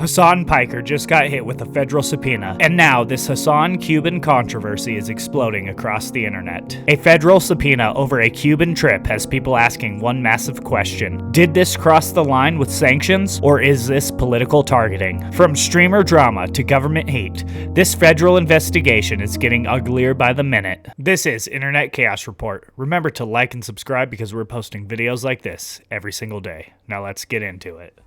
Hasan Piker just got hit with a federal subpoena, and now this Hasan Cuban controversy is exploding across the internet. A federal subpoena over a Cuban trip has people asking one massive question. Did this cross the line with sanctions, or is this political targeting? From streamer drama to government hate, this federal investigation is getting uglier by the minute. This is Internet Chaos Report. Remember to like and subscribe because we're posting videos like this every single day. Now let's get into it.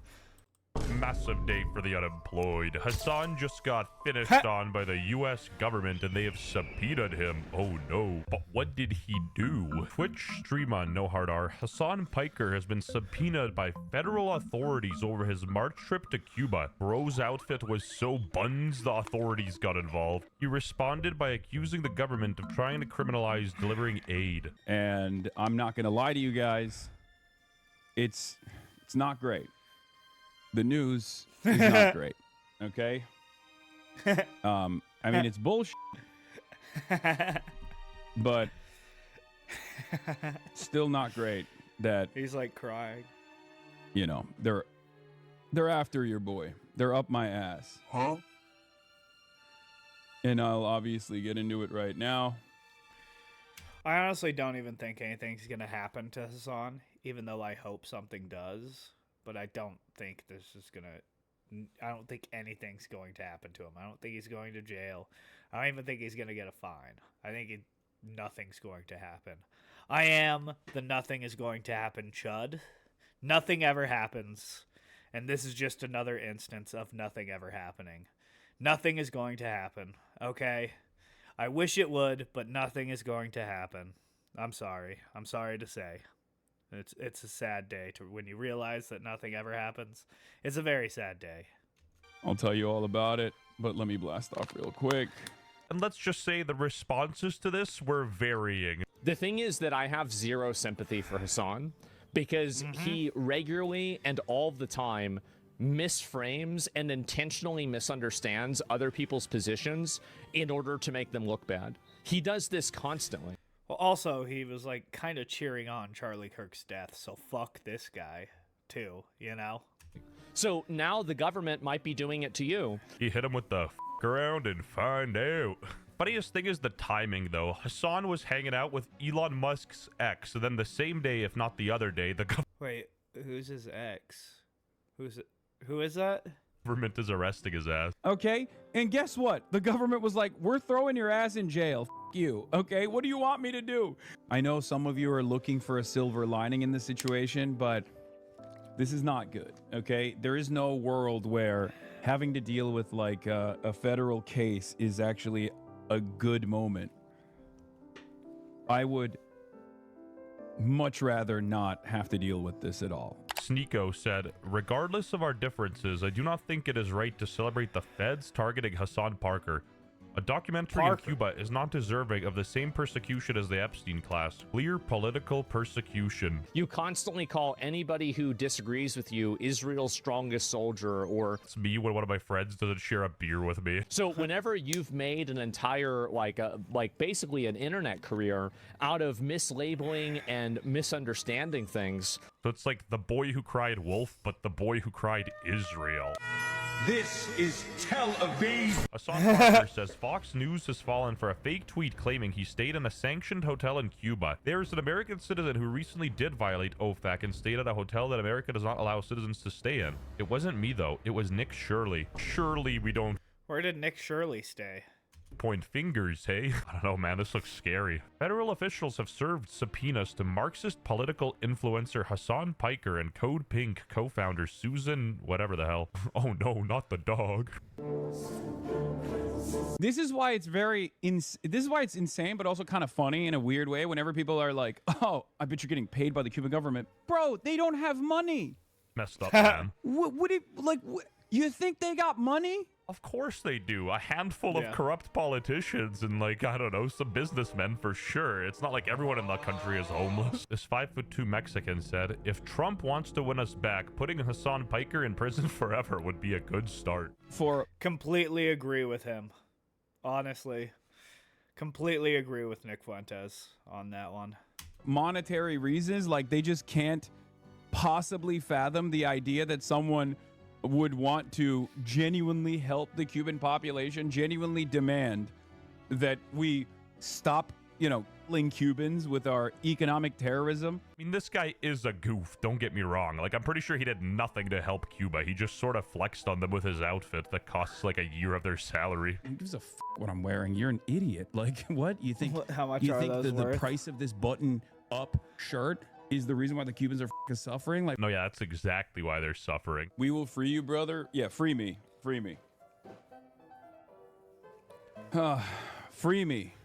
Massive day for the unemployed. Hasan just got finished on by the US government and they have subpoenaed him. Oh no. But what did he do? Twitch streamer No Hard R, Hasan Piker has been subpoenaed by federal authorities over his March trip to Cuba. Bro's outfit was so buns the authorities got involved. He responded by accusing the government of trying to criminalize delivering aid. And I'm not gonna lie to you guys, it's not great. The news is not great, okay? I mean, it's bullshit, but still not great that... He's like crying. You know, they're after your boy. They're up my ass. Huh? And I'll obviously get into it right now. I honestly don't even think anything's going to happen to Hasan, even though I hope something does. But I don't think I don't think anything's going to happen to him. I don't think he's going to jail. I don't even think he's going to get a fine. I think nothing's going to happen. I am the nothing is going to happen chud. Nothing ever happens. And this is just another instance of nothing ever happening. Nothing is going to happen, okay? I wish it would, but nothing is going to happen. I'm sorry. I'm sorry to say. It's a sad day when you realize that nothing ever happens. It's a very sad day. I'll tell you all about it, but let me blast off real quick. And let's just say the responses to this were varying. The thing is that I have zero sympathy for Hasan because he regularly and all the time misframes and intentionally misunderstands other people's positions in order to make them look bad. He does this constantly. Well, also, he was, like, kind of cheering on Charlie Kirk's death, so fuck this guy, too, you know? So now the government might be doing it to you. He hit him with the f around and find out. Funniest thing is the timing, though. Hasan was hanging out with Elon Musk's ex, and then the same day, if not the other day, the Wait, who's his ex? Who is that? government is arresting his ass. Okay, and guess what? The government was like, we're throwing your ass in jail. F you, okay? What do you want me to do? I know some of you are looking for a silver lining in this situation, but this is not good, okay? There is no world where having to deal with like a federal case is actually a good moment. I would much rather not have to deal with this at all. Sneeko said, regardless of our differences, I do not think it is right to celebrate the feds targeting Hasan Piker. A documentary in Cuba is not deserving of the same persecution as the Epstein class. Clear political persecution. You constantly call anybody who disagrees with you Israel's strongest soldier, or... It's me when one of my friends doesn't share a beer with me. So whenever you've made an entire, like basically an internet career out of mislabeling and misunderstanding things... So it's like the boy who cried wolf, but the boy who cried Israel. This is Tel Aviv. Hasan Piker says Fox News has fallen for a fake tweet claiming he stayed in a sanctioned hotel in Cuba. There is an American citizen who recently did violate OFAC and stayed at a hotel that America does not allow citizens to stay in. It wasn't me, though. It was Nick Shirley. Surely we don't... Where did Nick Shirley stay? Point fingers, hey? I don't know, man. This looks scary. Federal officials have served subpoenas to Marxist political influencer Hasan Piker and Code Pink co-founder Susan whatever the hell. Oh no, not the dog. This is why it's it's insane, but also kind of funny in a weird way whenever people are like, oh, I bet you're getting paid by the Cuban government. Bro, they don't have money. Messed up, man. You think they got money? Of course they do. A handful of corrupt politicians and, like, I don't know, some businessmen for sure. It's not like everyone in the country is homeless. This 5'2" Mexican said, if Trump wants to win us back, putting Hasan Piker in prison forever would be a good start. Completely agree with him. Honestly. Completely agree with Nick Fuentes on that one. Monetary reasons, like they just can't possibly fathom the idea that someone would want to genuinely help the Cuban population, genuinely demand that we stop, killing Cubans with our economic terrorism. I mean, this guy is a goof, don't get me wrong. Like, I'm pretty sure he did nothing to help Cuba. He just sort of flexed on them with his outfit that costs like a year of their salary. Who gives a what I'm wearing? You're an idiot. Like, what? You think, How much you are think those the worth? price of this button-up shirt is the reason why the Cubans are suffering? Like, No, yeah, that's exactly why they're suffering. we will free you, brother. Yeah, free me. Free me. Free me.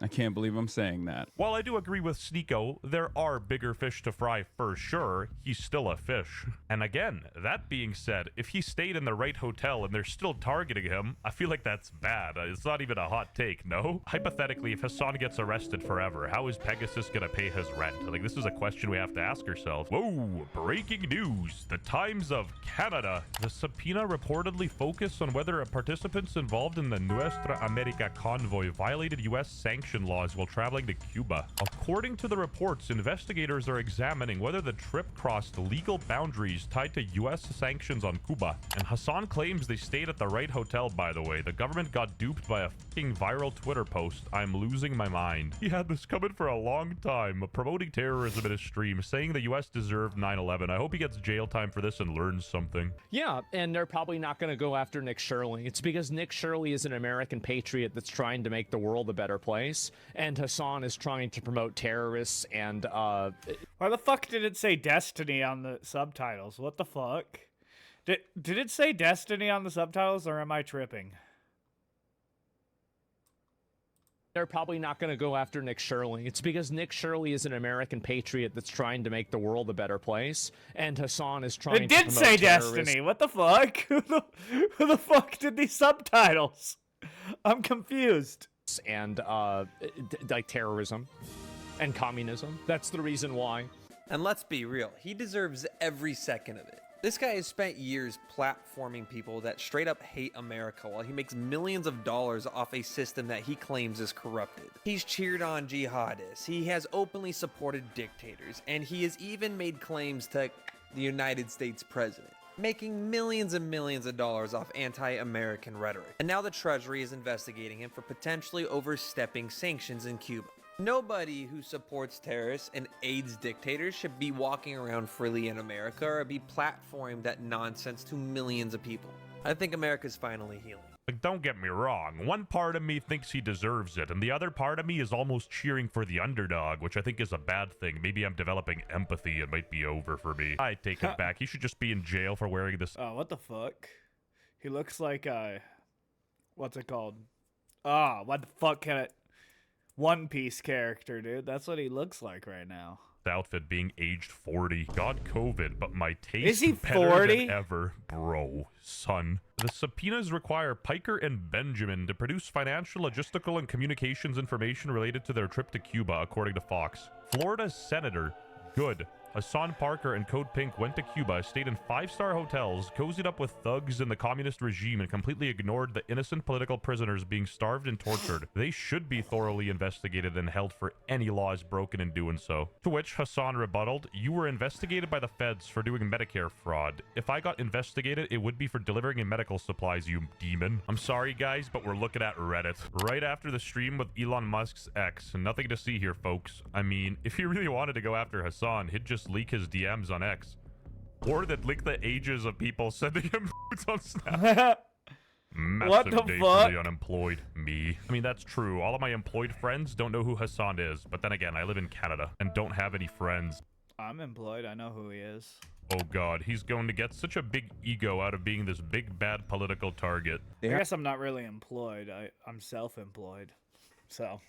I can't believe I'm saying that. While I do agree with Sneeko, there are bigger fish to fry for sure, he's still a fish. And again, that being said, if he stayed in the right hotel and they're still targeting him, I feel like that's bad. It's not even a hot take, no? Hypothetically, if Hasan gets arrested forever, how is Pegasus gonna pay his rent? Like, this is a question we have to ask ourselves. Whoa, breaking news. The Times of Canada. The subpoena reportedly focused on whether participants involved in the Nuestra America convoy violated U.S. sanctions laws while traveling to Cuba. According to the reports, investigators are examining whether the trip crossed legal boundaries tied to U.S. sanctions on Cuba. And Hasan claims they stayed at the right hotel, by the way. The government got duped by a fucking viral Twitter post. I'm losing my mind. He had this coming for a long time, promoting terrorism in his stream, saying the U.S. deserved 9/11. I hope he gets jail time for this and learns something. Yeah, and they're probably not going to go after Nick Shirley. It's because Nick Shirley is an American patriot that's trying to make the world a better place, and Hasan is trying to promote terrorists and Why the fuck did it say Destiny on the subtitles? What the fuck? Did it say Destiny on the subtitles, or am I tripping? they're probably not going to go after Nick Shirley. It's because Nick Shirley is an American patriot that's trying to make the world a better place, and Hasan is trying It to did promote say terrorists. Destiny. What the fuck? Who the fuck did these subtitles? I'm confused. And like terrorism and communism. That's the reason why. And let's be real, he deserves every second of it. This guy has spent years platforming people that straight up hate America while he makes millions of dollars off a system that he claims is corrupted. He's cheered on jihadists, he has openly supported dictators, and he has even made claims to the United States president, making millions and millions of dollars off anti-American rhetoric. And now the Treasury is investigating him for potentially overstepping sanctions in Cuba. Nobody who supports terrorists and aids dictators should be walking around freely in America or be platforming that nonsense to millions of people. I think America's finally healing. Like, don't get me wrong, one part of me thinks he deserves it, and the other part of me is almost cheering for the underdog, which I think is a bad thing. Maybe I'm developing empathy. It might be over for me. I take it back. He should just be in jail for wearing this. Oh, what the fuck? He looks like what's it called? Ah, what the fuck can it? One Piece character, dude. That's what he looks like right now. Outfit being aged 40. God, COVID, but my taste Is he better 40? than ever, bro, son. The subpoenas require Piker and Benjamin to produce financial, logistical, and communications information related to their trip to Cuba, according to Fox. Florida's senator, good. Hasan Parker and Code Pink went to Cuba, stayed in 5-star hotels, cozied up with thugs in the communist regime, and completely ignored the innocent political prisoners being starved and tortured. They should be thoroughly investigated and held for any laws broken in doing so. To which Hasan rebutted, "You were investigated by the feds for doing Medicare fraud. If I got investigated, it would be for delivering in medical supplies, you demon." I'm sorry, guys, but we're looking at Reddit. Right after the stream with Elon Musk's ex. Nothing to see here, folks. I mean, if he really wanted to go after Hasan, he'd just leak his DMs on X. Or they'd leak the ages of people sending him nudes on Snap. Massive What the day fuck? for the unemployed. Me. I mean, that's true. All of my employed friends don't know who Hasan is. But then again, I live in Canada and don't have any friends. I'm employed. I know who he is. Oh god, he's going to get such a big ego out of being this big bad political target. I guess I'm not really employed. I'm self-employed. So.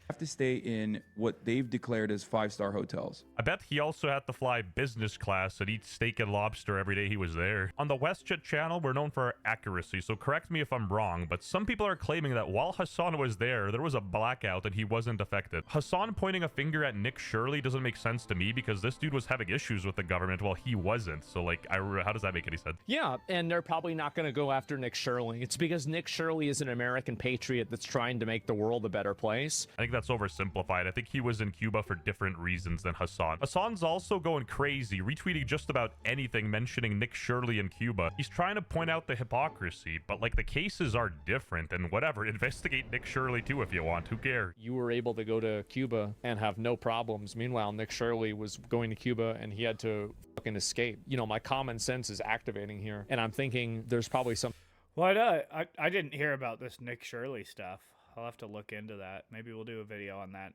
Have to stay in what they've declared as 5-star hotels. I bet he also had to fly business class and eat steak and lobster every day he was there. On the WestJet channel, we're known for our accuracy, so correct me if I'm wrong, but some people are claiming that while Hasan was there was a blackout and he wasn't affected. Hasan pointing a finger at Nick Shirley doesn't make sense to me because this dude was having issues with the government while he wasn't. So, like, how does that make any sense? Yeah, and they're probably not going to go after Nick Shirley. It's because Nick Shirley is an American patriot that's trying to make the world a better place. I think that's oversimplified. I think he was in Cuba for different reasons than Hasan. Hasan's also going crazy, retweeting just about anything mentioning Nick Shirley in Cuba. He's trying to point out the hypocrisy, but like the cases are different and whatever. Investigate Nick Shirley too if you want. Who cares? You were able to go to Cuba and have no problems. Meanwhile, Nick Shirley was going to Cuba and he had to fucking escape. You know, my common sense is activating here, and I'm thinking there's probably some. Well, I didn't hear about this Nick Shirley stuff. I'll have to look into that. Maybe we'll do a video on that,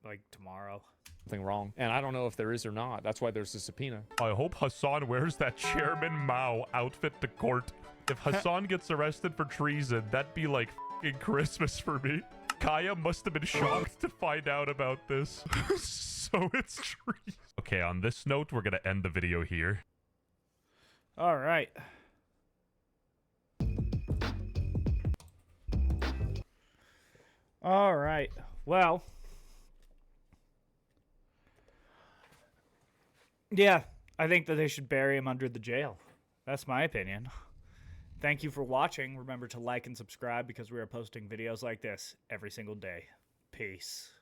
like, tomorrow. Something wrong, and I don't know if there is or not. That's why there's a subpoena. I hope Hasan wears that Chairman Mao outfit to court. If Hasan gets arrested for treason, that'd be like fucking Christmas for me. Kaya must have been shocked to find out about this. So it's treason. Okay, on this note, we're gonna end the video here. All right. All right. Well, yeah, I think that they should bury him under the jail. That's my opinion. Thank you for watching. Remember to like and subscribe because we are posting videos like this every single day. Peace.